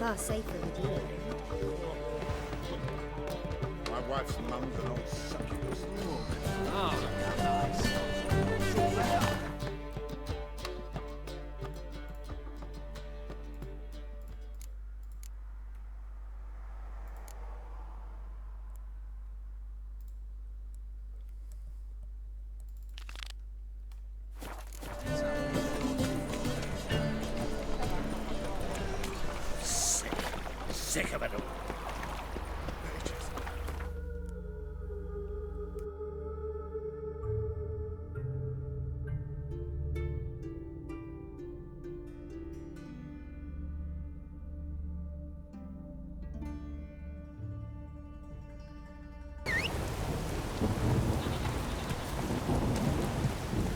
far safer with you. My wife's mum's an old succubus. Sick of it all.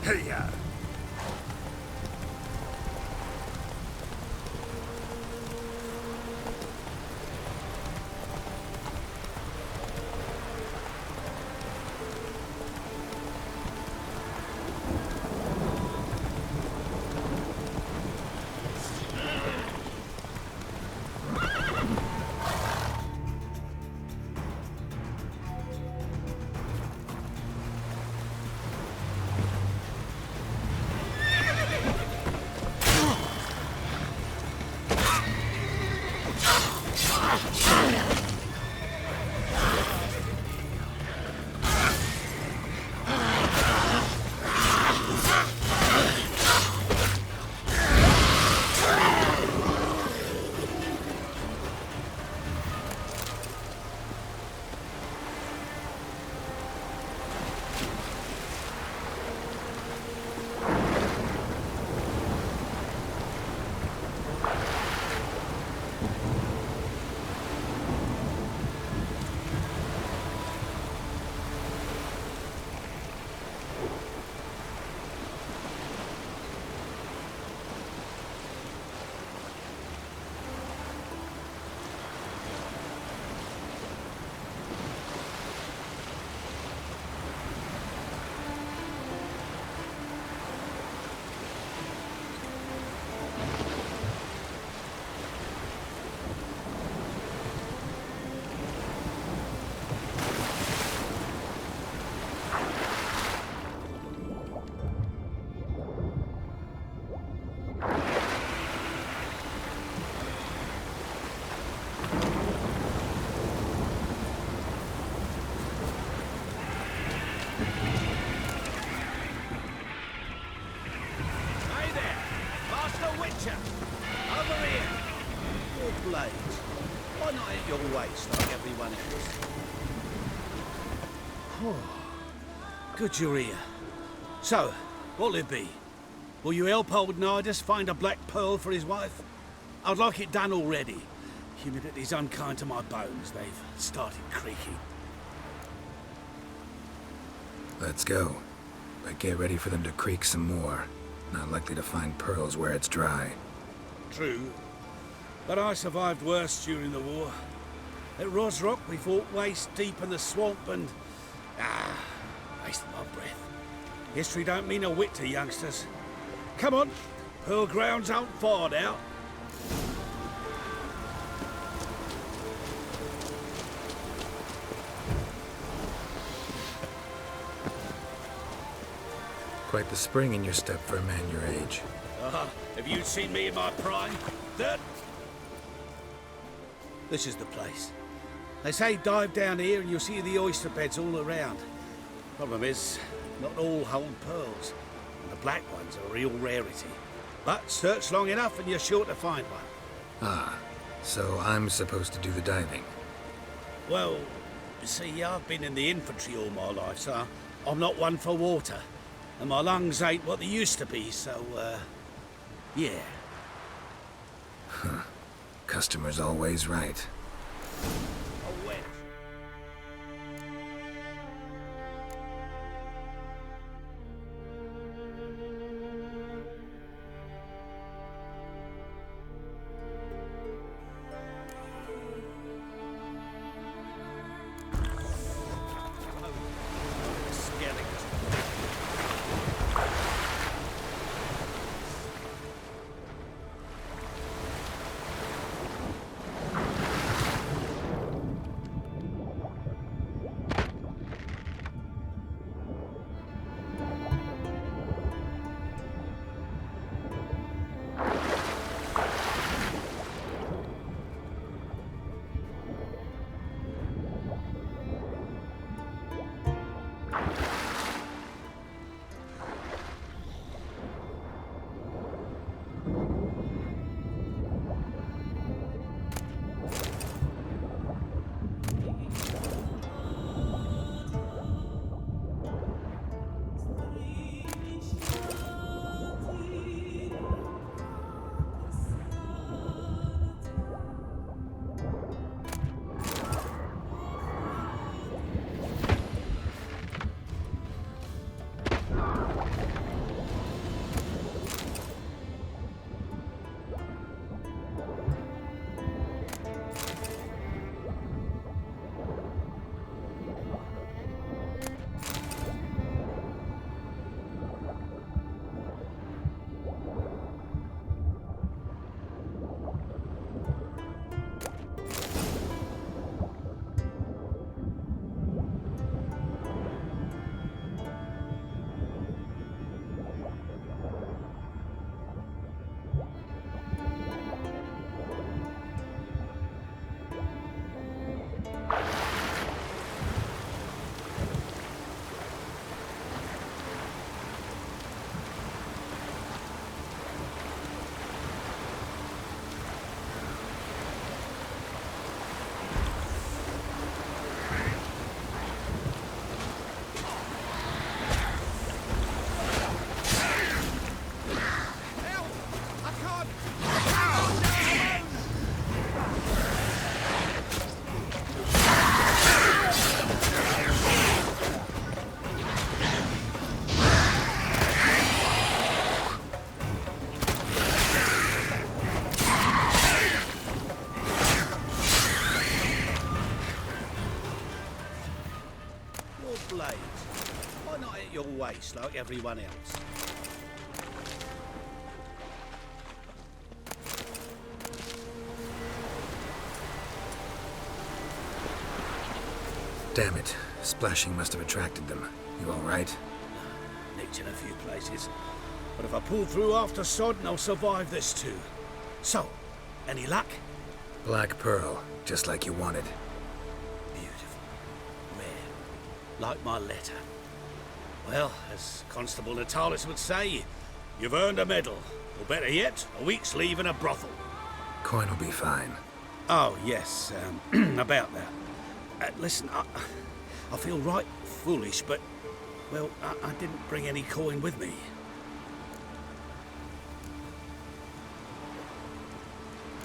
Hey-ya! Over here! Good blades. Why not at your waist like everyone else? Good you're here. So, what'll it be? Will you help old Nidus find a black pearl for his wife? I'd like it done already. Humidity's unkind to my bones. They've started creaking. Let's go. But get ready for them to creak some more. Not likely to find pearls where it's dry. True. But I survived worse during the war. At Rosrock, we fought waist deep in the swamp and... wasted my breath. History don't mean a whit to youngsters. Come on, Pearl Grounds aren't far now. Quite the spring in your step for a man your age. Have you seen me in my prime? That... This is the place. They say dive down here and you'll see the oyster beds all around. Problem is, not all hold pearls. And the black ones are a real rarity. But search long enough and you're sure to find one. Ah, so I'm supposed to do the diving. Well, you see, I've been in the infantry all my life, so I'm not one for water. And my lungs ain't what they used to be, so, yeah. Huh. Customer's always right. Oh, wait. Skellige. waste like everyone else. Damn it. Splashing must have attracted them. You alright? Nicked in a few places. But if I pull through after Sodden, I'll survive this too. So, any luck? Black pearl, just like you wanted. Beautiful. Rare. Like my letter. Well, as Constable Natalis would say, you've earned a medal. Or better yet, a week's leave in a brothel. Coin will be fine. Oh, yes, about that. Listen, I feel right foolish, but, well, I didn't bring any coin with me.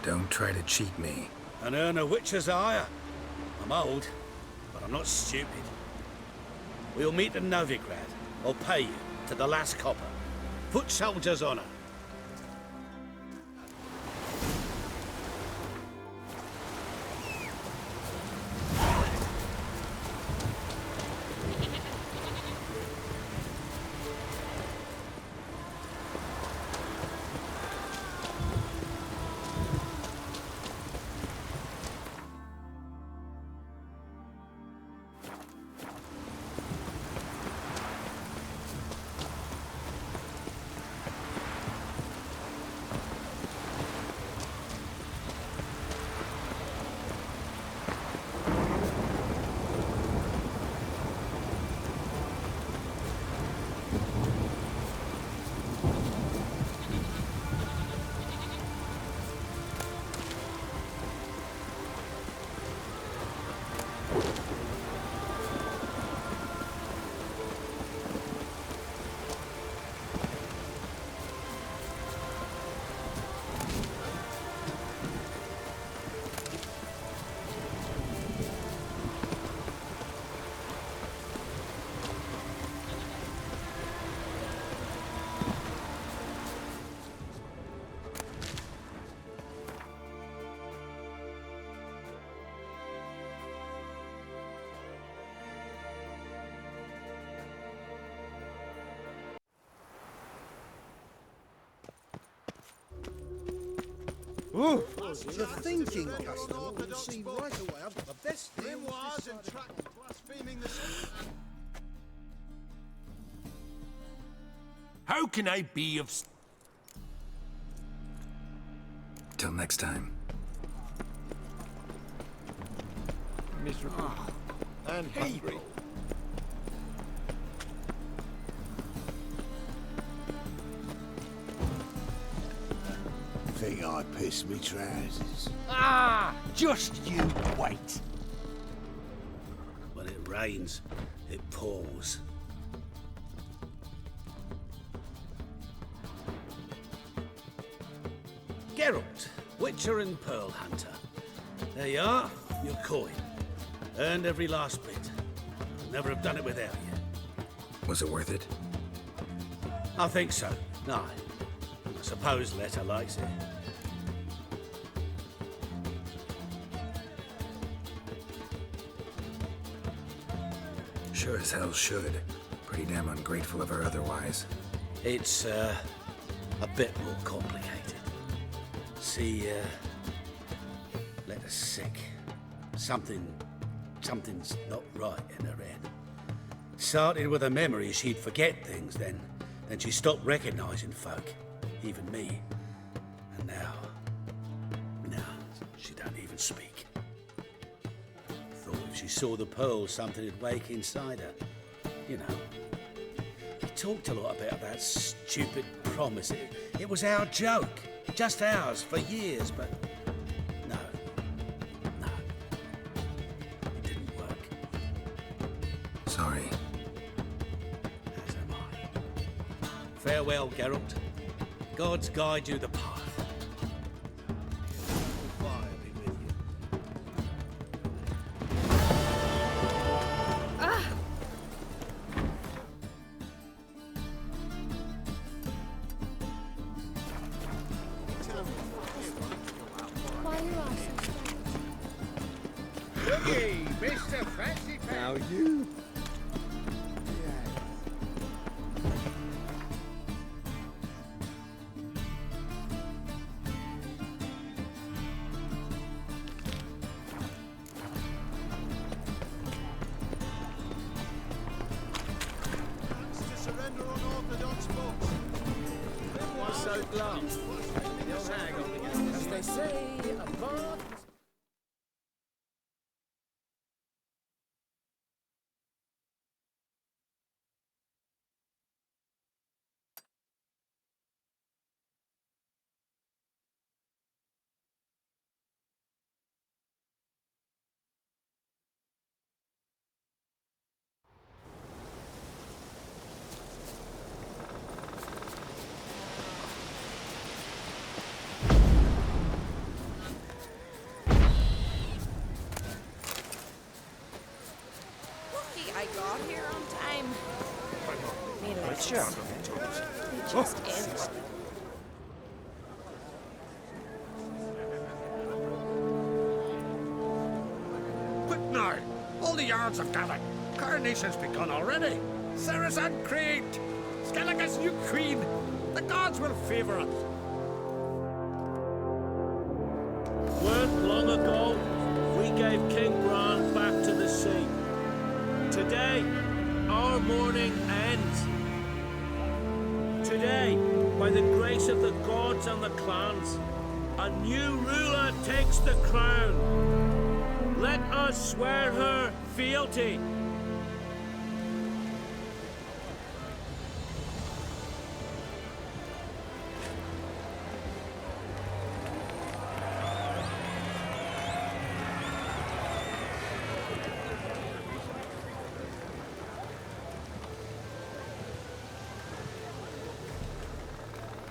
Don't try to cheat me. And earn a witcher's ire. I'm old, but I'm not stupid. We'll meet in Novigrad. I'll pay you to the last copper. Foot soldier's honor. Ooh, the thinking customer will see right away I've got the best deal. Memoirs and track blaspheming the... How can I be of... Till next time. Miserable. And hungry. Think I pissed me trousers. Ah! Just you wait. When it rains, it pours. Geralt, Witcher and Pearl Hunter. There you are, your coin. Earned every last bit. Never have done it without you. Was it worth it? I think so. No. I suppose Letter likes it. Sure as hell should. Pretty damn ungrateful of her otherwise. It's, a bit more complicated. See, Letter's sick. Something's not right in her head. Started with a memory she'd forget things, then she stopped recognizing folk, even me. And now, she don't even speak. Thought if she saw the pearl, something'd wake inside her. You know. He talked a lot about that stupid promise. It was our joke. Just ours for years, but no. It didn't work. Sorry. As am I. Farewell, Geralt. Gods guide you the path. Fire be with you. Why are you all so strange? Looky, Mr. Fancy Pants. Now you. so glum. As they say, a bath. I got here on time. Me lectures. They just end. Quick now! All the yards have gathered. Coronation's begun already. Saracen Creed! Skellige's new queen! The gods will favour us. Weren't long ago, we gave King Bran back to the sea. Today, our mourning ends. Today, by the grace of the gods and the clans, a new ruler takes the crown. Let us swear her fealty.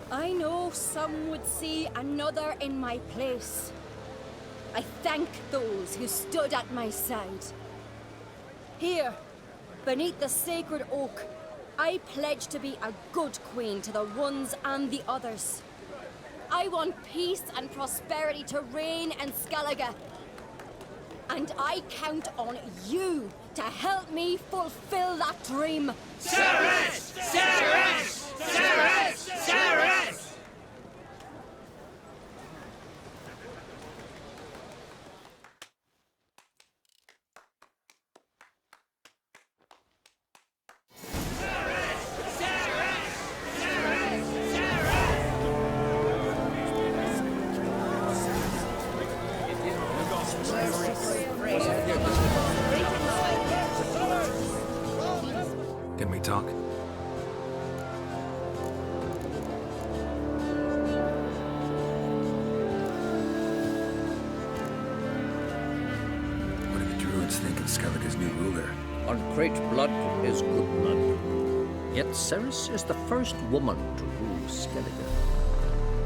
I know some would see another in my place. I thank those who stood at my side. Here, beneath the sacred oak, I pledge to be a good queen to the ones and the others. I want peace and prosperity to reign in Skellige. And I count on you to help me fulfill that dream. Ceres! Ceres! Ceres! Ceres! Can we talk? What do the druids think of Skellige's new ruler? Uncrate blood is good blood. Yet Ceres is the first woman to rule Skellige.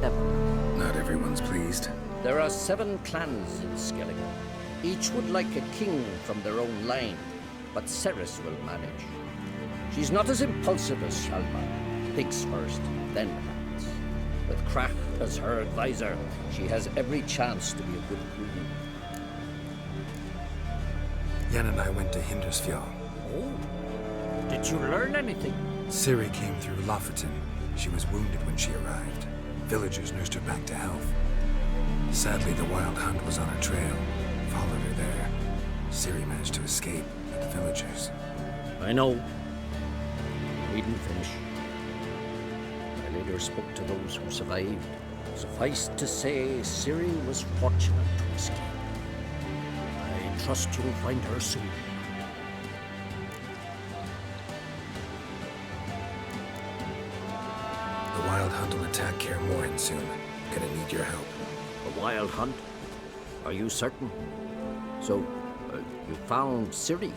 Ever. Not everyone's pleased. There are 7 clans in Skellige. Each would like a king from their own line, but Ceres will manage. She's not as impulsive as Shalma. Thinks first, then acts. With Crach as her advisor, she has every chance to be a good queen. Yen and I went to Hindersfjall. Oh, did you learn anything? Ciri came through Lofoten. She was wounded when she arrived. Villagers nursed her back to health. Sadly, the Wild Hunt was on her trail. Followed her there. Ciri managed to escape with the villagers. I know. We didn't finish. I later spoke to those who survived. Suffice to say, Ciri was fortunate to escape. I trust you'll find her soon. The Wild Hunt will attack Kaer Morhen soon. Gonna need your help. A wild hunt? Are you certain? So, you found Ciri?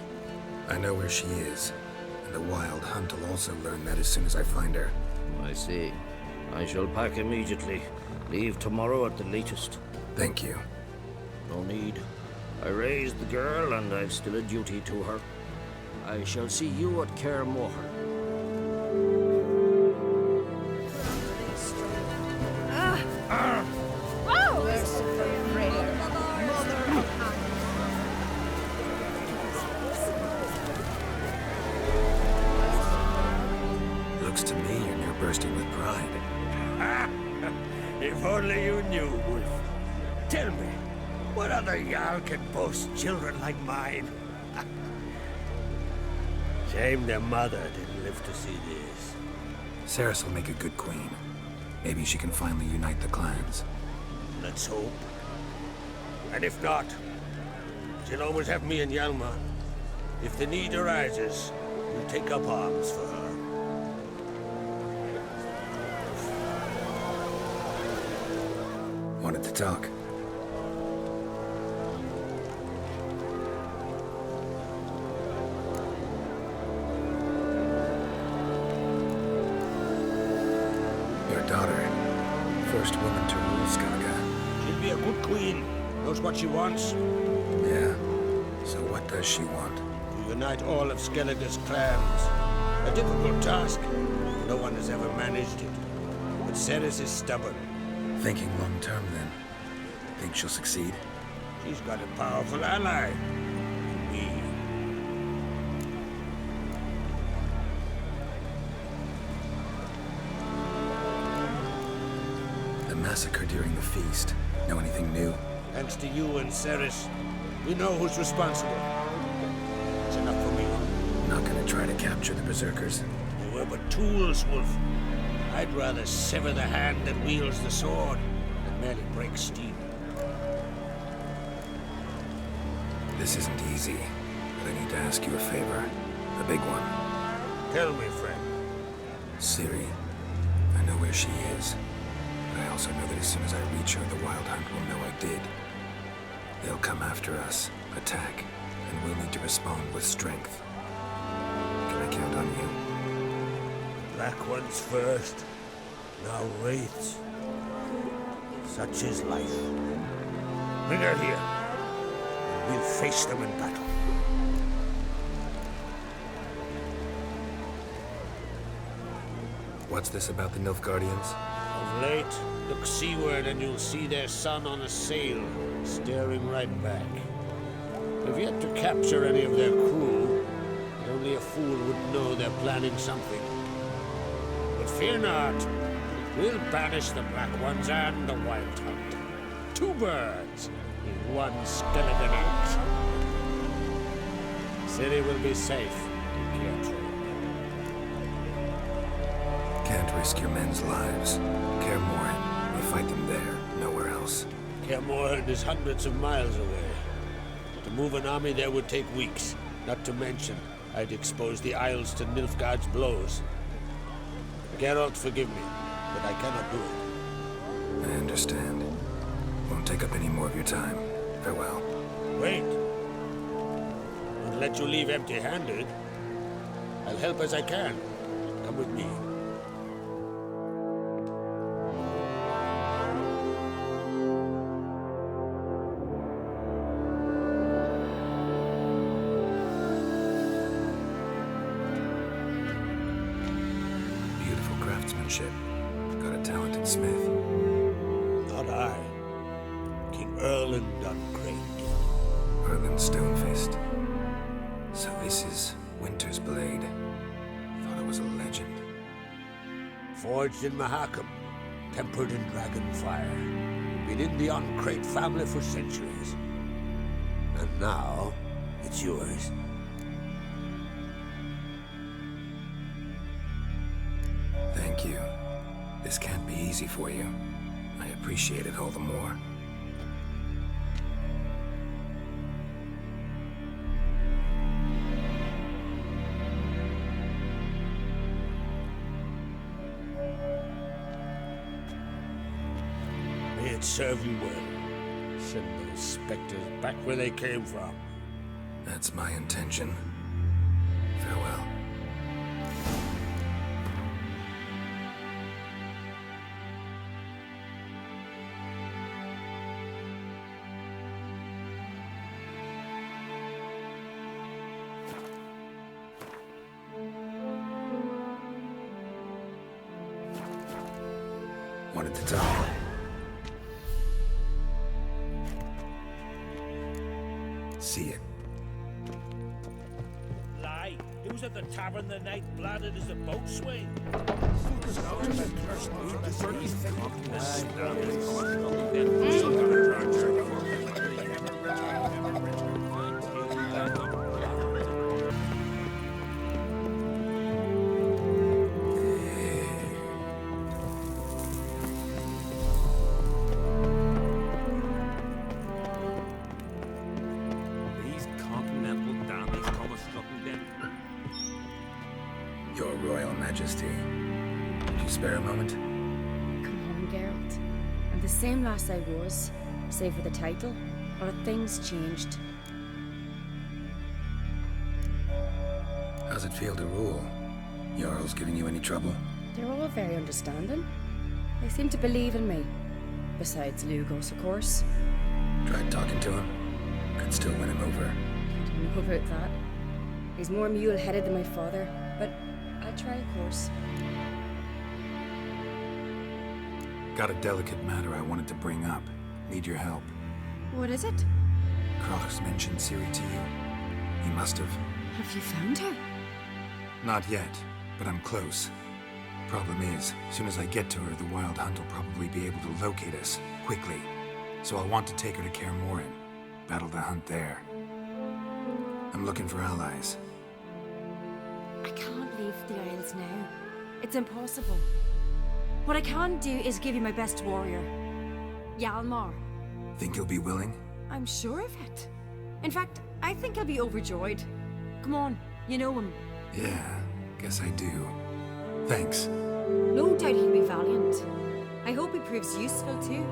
I know where she is. And the Wild Hunt will also learn that as soon as I find her. I see. I shall pack immediately. Leave tomorrow at the latest. Thank you. No need. I raised the girl, and I've still a duty to her. I shall see you at Kaer Morhen. Looks to me you're near bursting with pride. If only you knew, Wolf. Tell me, what other Jarl can boast children like mine? Shame their mother didn't live to see this. Ceres will make a good queen. Maybe she can finally unite the clans. Let's hope. And if not, she'll always have me and Yalma. If the need arises, we'll take up arms for her. Wanted to talk. Your daughter. First woman to rule Skellige. She'll be a good queen. Knows what she wants. Yeah. So what does she want? To unite all of Skellige's clans. A difficult task. No one has ever managed it. But Ceres is stubborn. Thinking long term, then. Think she'll succeed? She's got a powerful ally. We. The massacre during the feast. Know anything new? Thanks to you and Ceres, we know who's responsible. It's enough for me. Not gonna try to capture the berserkers. They were but tools, Wolf. I'd rather sever the hand that wields the sword than merely break steel. This isn't easy, but I need to ask you a favor. A big one. Tell me, friend. Ciri. I know where she is. But I also know that as soon as I reach her, the Wild Hunt will know I did. They'll come after us, attack, and we'll need to respond with strength. Can I count on you? Black ones first, now wraiths. Such is life. Bring her here. We'll face them in battle. What's this about the Nilfgaardians? Of late, look seaward and you'll see their sun on a sail, staring right back. We've yet to capture any of their crew, and only a fool would know they're planning something. But fear not, we'll banish the Black Ones and the Wild Hunt. Two birds with one skeleton axe. City will be safe. Careful. Can't risk your men's lives. Kaer Morhen. We'll fight them there, nowhere else. Kaer Morhen is hundreds of miles away. To move an army there would take weeks. Not to mention, I'd expose the Isles to Nilfgaard's blows. Geralt, forgive me, but I cannot do it. I understand. Won't take up any more of your time. Farewell. Wait. Won't let you leave empty-handed. I'll help as I can. Come with me. Beautiful craftsmanship. Got a talented smith. Not I. King Erland Uncrate. Erland Stonefist. So this is Winter's blade. Thought it was a legend. Forged in Mahakam. Tempered in dragon fire. Been in the Uncrate family for centuries. And now, it's yours. Thank you. This can't be easy for you. I appreciate it all the more. May it serve you well. Send those specters back where they came from. That's my intention. Farewell. Wanted to talk. See it. Lie. He was at the tavern the night blooded as a boatswain. Majesty. Could you spare a moment? Come on, Geralt. I'm the same lass I was, save for the title. Or have things changed? How's it feel to rule? Jarl's giving you any trouble? They're all very understanding. They seem to believe in me. Besides Lugos, of course. Tried talking to him? Could still win him over. I don't know about that. He's more mule-headed than my father, but I'll try, of course. Got a delicate matter I wanted to bring up. Need your help. What is it? Crocs mentioned Ciri to you. He must have. Have you found her? Not yet, but I'm close. Problem is, as soon as I get to her, the Wild Hunt will probably be able to locate us, quickly. So I'll want to take her to Kaer Morhen. Battle the hunt there. I'm looking for allies. I can't leave the Isles now. It's impossible. What I can do is give you my best warrior. Hjalmar. Think you'll be willing? I'm sure of it. In fact, I think he'll be overjoyed. Come on, you know him. Yeah, guess I do. Thanks. No doubt he'll be valiant. I hope he proves useful too.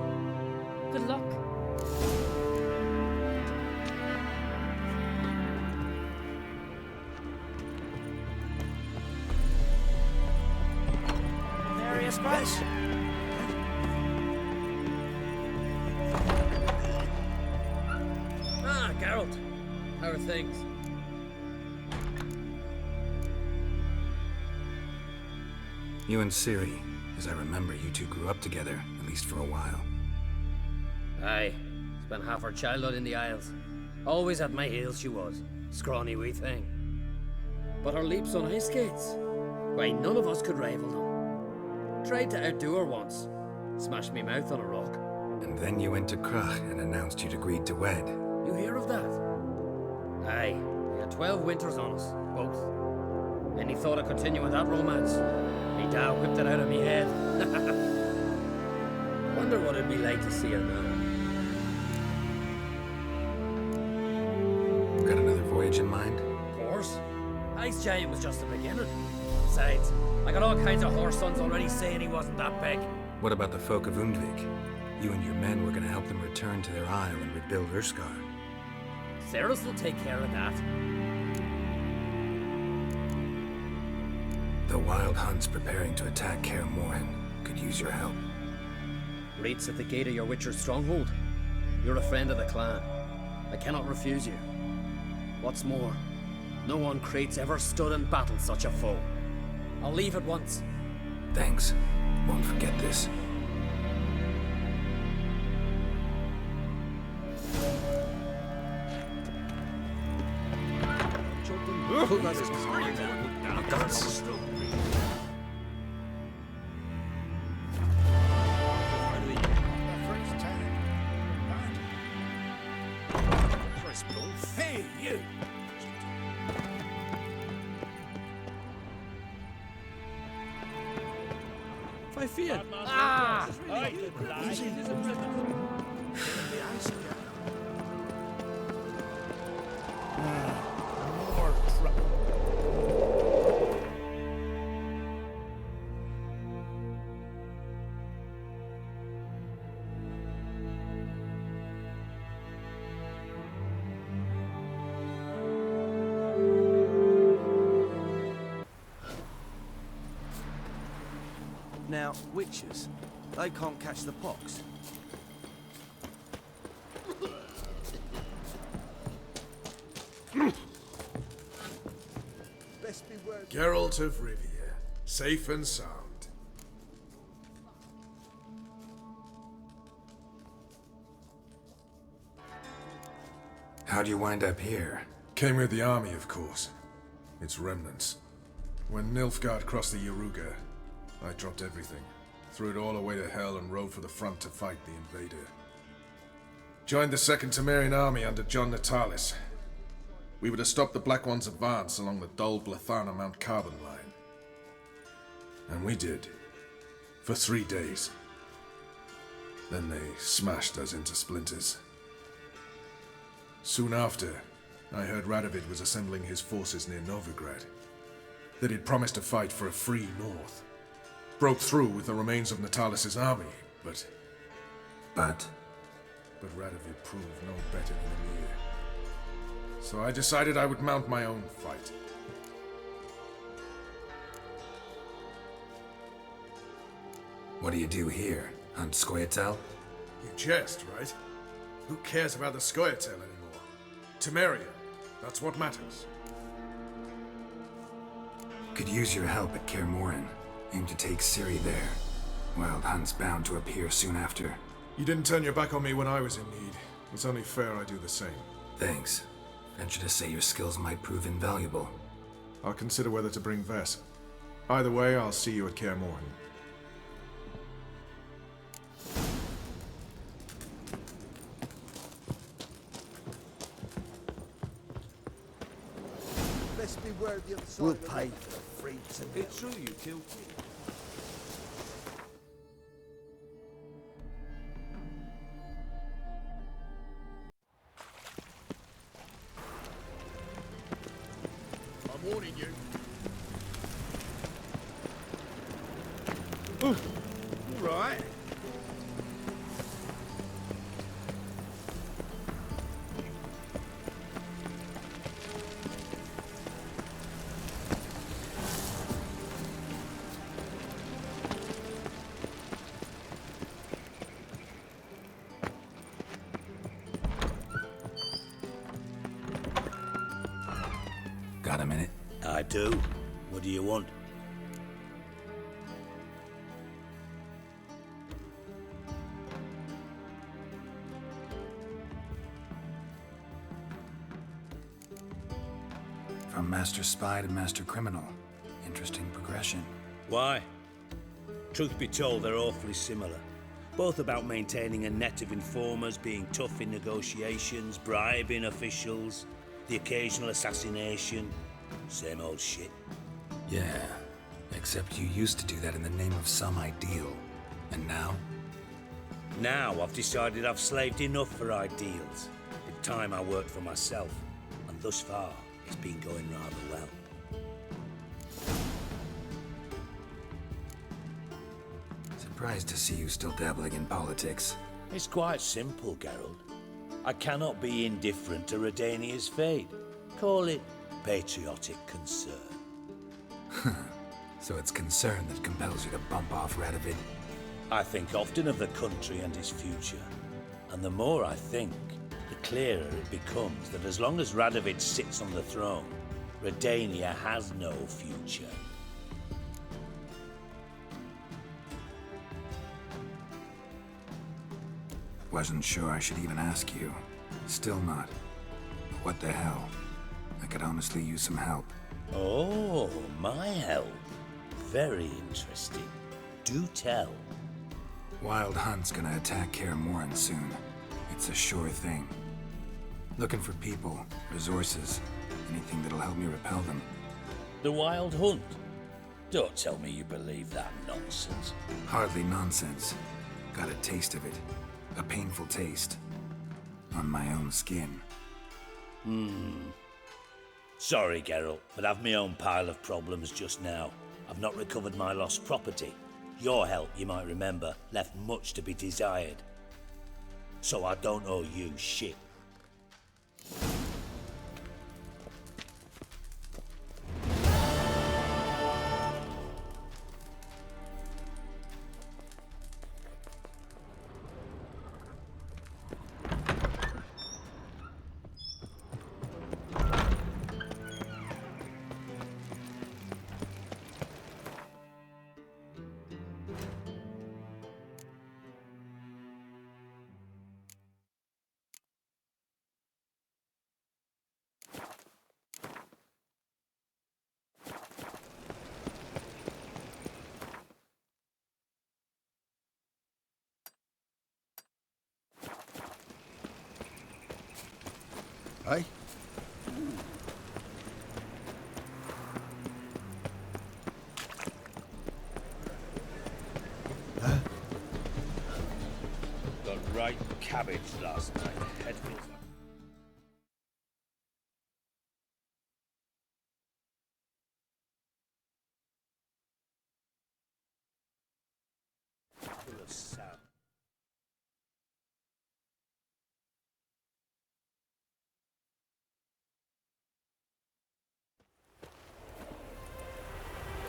Good luck. Various spots. Ah, Geralt. How are things? You and Ciri, as I remember, you two grew up together, at least for a while. Aye. Spent half her childhood in the Isles. Always at my heels she was. Scrawny wee thing. But her leaps on ice skates? Why, none of us could rival them. Tried to outdo her once. Smashed me mouth on a rock. And then you went to Krach and announced you'd agreed to wed. You hear of that? Aye. We had 12 winters on us, both. Any thought of continuing that romance? Me dad whipped it out of me head. Wonder what it'd be like to see her now. Got another voyage in mind? Of course. Ice Giant was just the beginning. Besides, I got all kinds of horse sons already saying he wasn't that big. What about the folk of Undvik? You and your men were going to help them return to their isle and rebuild Urskar. Ceres will take care of that. The Wild Hunt's preparing to attack Kaer Morhen. Could use your help. Raid's at the gate of your Witcher's stronghold. You're a friend of the clan. I cannot refuse you. What's more, no one Crate's ever stood and battled such a foe. I'll leave at once. Thanks. Won't forget this. Hey, you! Fifian! Ah! More trouble. Now, witches, they can't catch the pox. Best be word. Geralt of Rivia, safe and sound. How'd you wind up here? Came with the army, of course. Its remnants. When Nilfgaard crossed the Yaruga, I dropped everything, threw it all away to hell and rode for the front to fight the invader. Joined the Second Temerian army under John Natalis. We were to stop the Black One's advance along the Dol Blathana Mount Carbon line. And we did. For 3 days. Then they smashed us into splinters. Soon after, I heard Radovid was assembling his forces near Novigrad. that he'd promised to fight for a free North. Broke through with the remains of Natalis' army, but Radovid proved no better than Emir. So I decided I would mount my own fight. What do you do here? Hunt Scoia'tael? You jest, right? Who cares about the Scoia'tael anymore? Temeria, that's what matters. Could use your help at Kaer Morhen. Aim to take Ciri there. Wild Hunt's bound to appear soon after. You didn't turn your back on me when I was in need. It's only fair I do the same. Thanks. Venture to say your skills might prove invaluable. I'll consider whether to bring Vess. Either way, I'll see you at Kaer Morhen. Best beware of the other side. We'll pay for the free to It's true you killed me. I'm warning you. All right. Got a minute? I do. What do you want? From Master Spy to Master Criminal. Interesting progression. Why? Truth be told, they're awfully similar. Both about maintaining a net of informers, being tough in negotiations, bribing officials, the occasional assassination. Same old shit. Yeah, except you used to do that in the name of some ideal. And now? Now I've decided I've slaved enough for ideals. It's time I worked for myself. And thus far, it's been going rather well. Surprised to see you still dabbling in politics. It's quite simple, Geralt. I cannot be indifferent to Redania's fate. Call it patriotic concern. So it's concern that compels you to bump off Radovid? I think often of the country and its future. And the more I think, the clearer it becomes that as long as Radovid sits on the throne, Redania has no future. Wasn't sure I should even ask you. Still not. But what the hell? I could honestly use some help. Oh, my help. Very interesting. Do tell. Wild Hunt's gonna attack Kaer Morhen soon. It's a sure thing. Looking for people, resources, anything that'll help me repel them. The Wild Hunt? Don't tell me you believe that nonsense. Hardly nonsense. Got a taste of it. A painful taste. On my own skin. Sorry, Geralt, but I've my own pile of problems just now. I've not recovered my lost property. Your help, you might remember, left much to be desired. So I don't owe you shit. Hey? Got right cabbage last night. Head feels like... sound.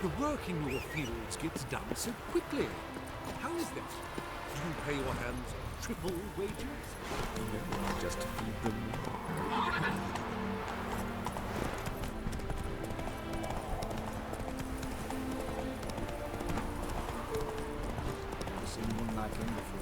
The work in your fields gets done so quickly. How is that? Do you pay your hands triple wages? No, just feed them. Never seen one like him before.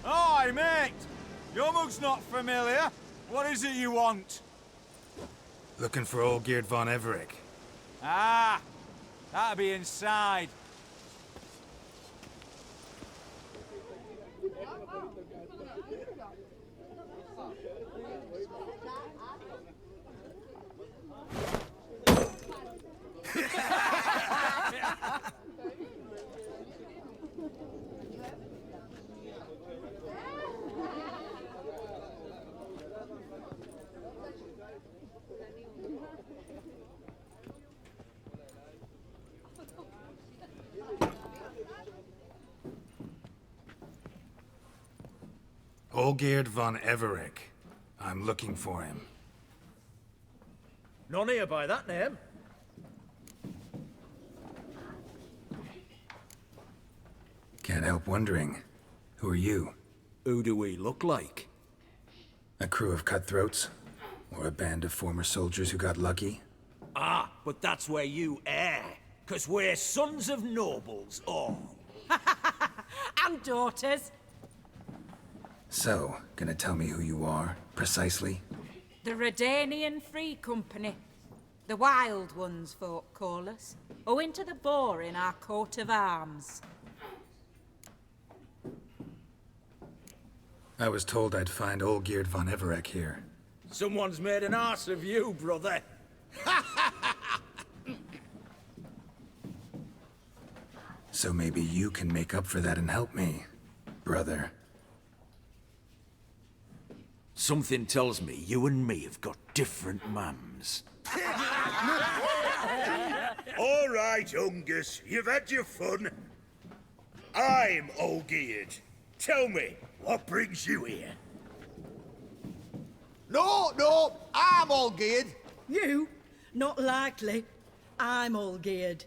Hi, mate! Your mug's not familiar. What is it you want? Looking for old Geert von Everec. Ah! That'll be inside. Olgierd von Everec. I'm looking for him. None here by that name. Can't help wondering. Who are you? Who do we look like? A crew of cutthroats? Or a band of former soldiers who got lucky? Ah, but that's where you err. 'Cause we're sons of nobles, all. And daughters. So, gonna tell me who you are, precisely? The Redanian Free Company. The Wild Ones, folk call us. Owing to the boar in our coat of arms. I was told I'd find Olgierd von Everec here. Someone's made an arse of you, brother. So maybe you can make up for that and help me, brother. Something tells me you and me have got different mums. All right, Ungus, you've had your fun. I'm Olgierd. Tell me, what brings you here? No, I'm all geared. You? Not likely. I'm all geared.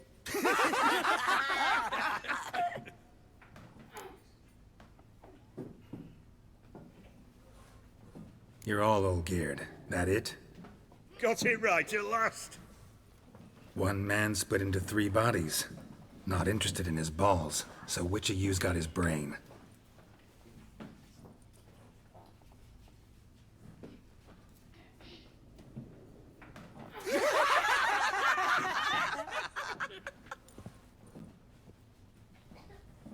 You're all Olgierd, that it? Got it right at last. One man split into 3 bodies. Not interested in his balls, so which of you's got his brain?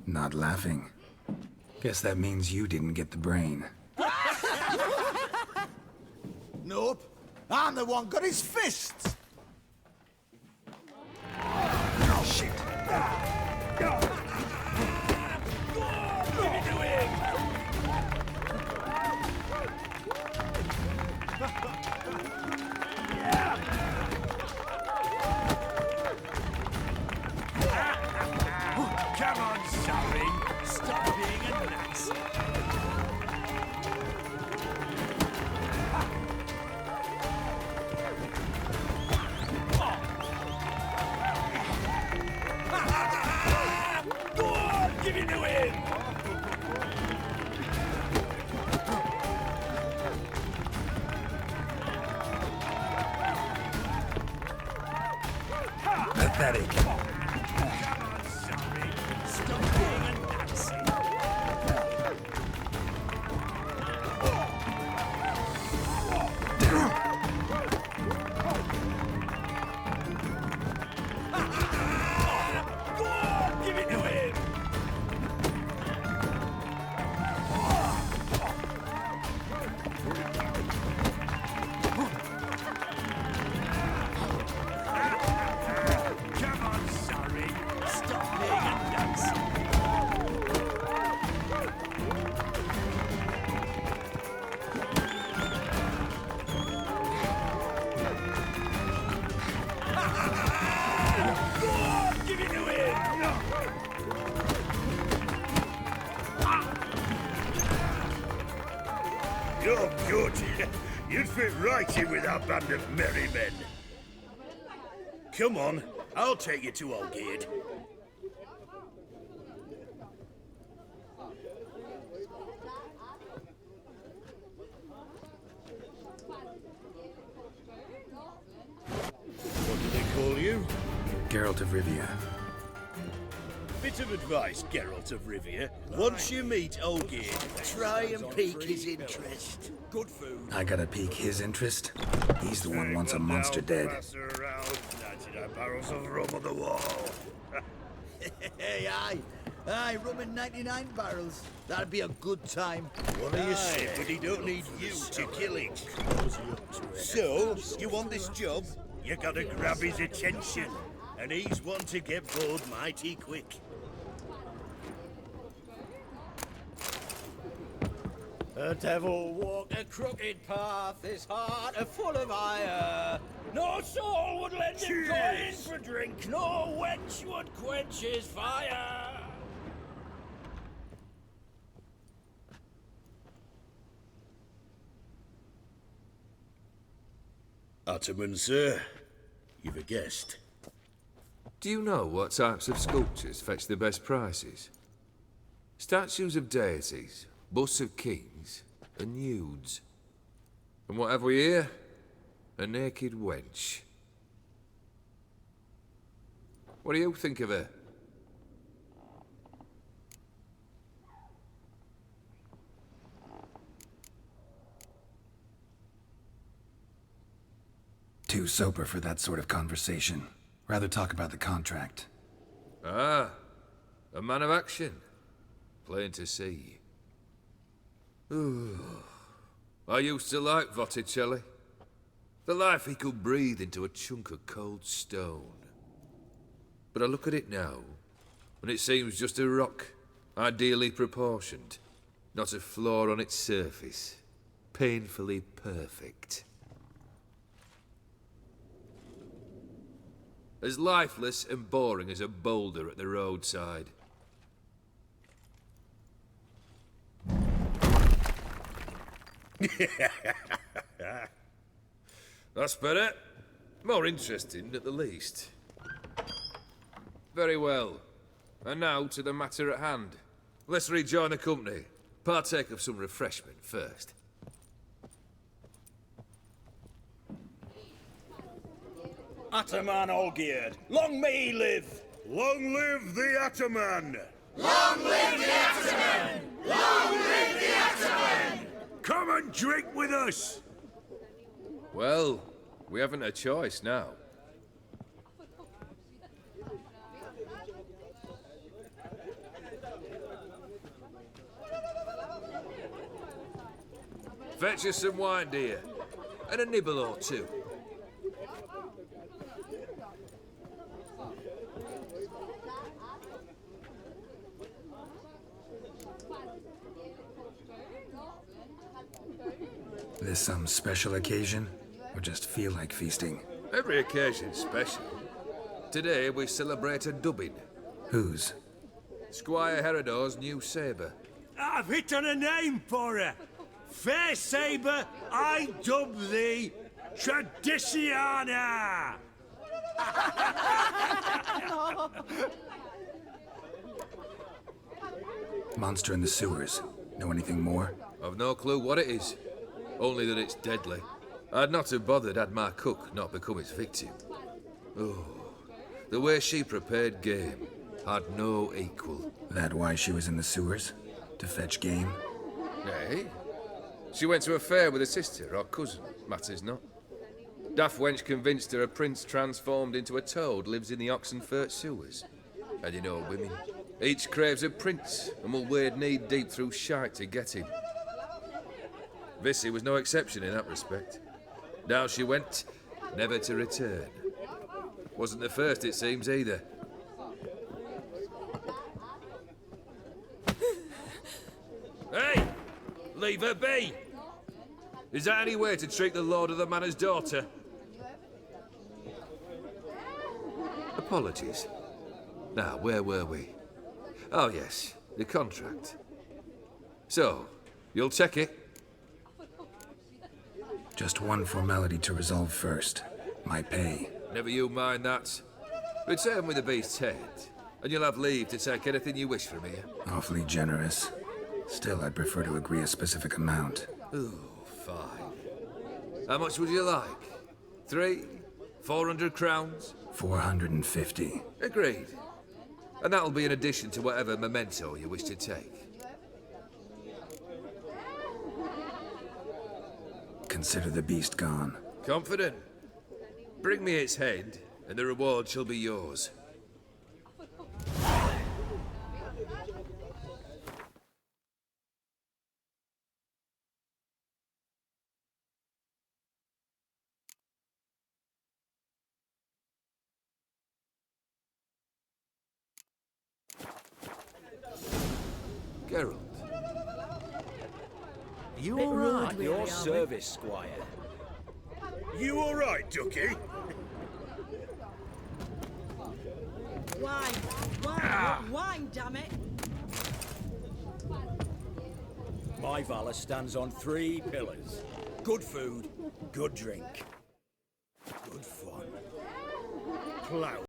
Not laughing. Guess that means you didn't get the brain. Nope. I'm the one got his fists. Shit. Come on, Sarin. Stop being a Nazi. Go on, give it to him. Pathetic. Come on, Sarin. Stop being a Nazi. You'd fit right in with our band of merry men. Come on, I'll take you to Olgierd. What do they call you? Geralt of Rivia. Bit of advice, Geralt of Rivia. Once you meet Olgierd, try and pique his interest. Good food. I gotta pique his interest? He's the one who wants a monster dead. Pass her around, 99 barrels of rum on the wall. Hey, aye, rum in 99 barrels. That'd be a good time. What do you say? But he don't need you to kill it. So, you want this job? You gotta grab his attention. And he's one to get bored mighty quick. The devil walked a crooked path, his heart a full of ire. No soul would lend him coin for drink, no wench would quench his fire. Ottoman, sir. You've a guest. Do you know what types of sculptures fetch the best prices? Statues of deities, busts of kings, and nudes. And what have we here? A naked wench. What do you think of her? Too sober for that sort of conversation. Rather talk about the contract. Ah, a man of action. Plain to see. Ooh. I used to like Botticelli. The life he could breathe into a chunk of cold stone. But I look at it now, and it seems just a rock, ideally proportioned. Not a flaw on its surface. Painfully perfect. As lifeless and boring as a boulder at the roadside. That's better. More interesting, at the least. Very well. And now to the matter at hand. Let's rejoin the company. Partake of some refreshment first. Ataman Olgierd, long may he live! Long live the Ataman! Long live the Ataman! Long live the Ataman! Come and drink with us! Well, we haven't a choice now. Fetch us some wine, dear. And a nibble or two. This some special occasion? Or just feel like feasting? Every occasion's special. Today we celebrate a dubbing. Whose? Squire Herodor's new sabre. I've hit on a name for her. Fair Sabre, I dub thee Tradiciana! Monster in the sewers. Know anything more? I've no clue what it is. Only that it's deadly. I'd not have bothered had my cook not become its victim. Oh, the way she prepared game had no equal. That why she was in the sewers? To fetch game? Nay. She went to a fair with a sister or cousin, matters not. Daft wench convinced her a prince transformed into a toad lives in the Oxenfurt sewers. And you know women. Each craves a prince and will wade knee-deep through shite to get him. Vissy was no exception in that respect. Down she went, never to return. Wasn't the first, it seems, either. Hey! Leave her be! Is that any way to treat the lord of the manor's daughter? Apologies. Now, where were we? Oh, yes, the contract. So, you'll check it? Just one formality to resolve first. My pay. Never you mind that. Return with the beast's head, and you'll have leave to take anything you wish from here. Awfully generous. Still, I'd prefer to agree a specific amount. Ooh, fine. How much would you like? 400 crowns? 450. Agreed. And that'll be in addition to whatever memento you wish to take. Consider the beast gone. Confident? Bring me its head, and the reward shall be yours. Geralt. You Bit all rude, right? really, Your are we? service, Squire. You all right, Ducky? Wine, damn it! My valor stands on 3 pillars. Good food, good drink, good fun. Plough.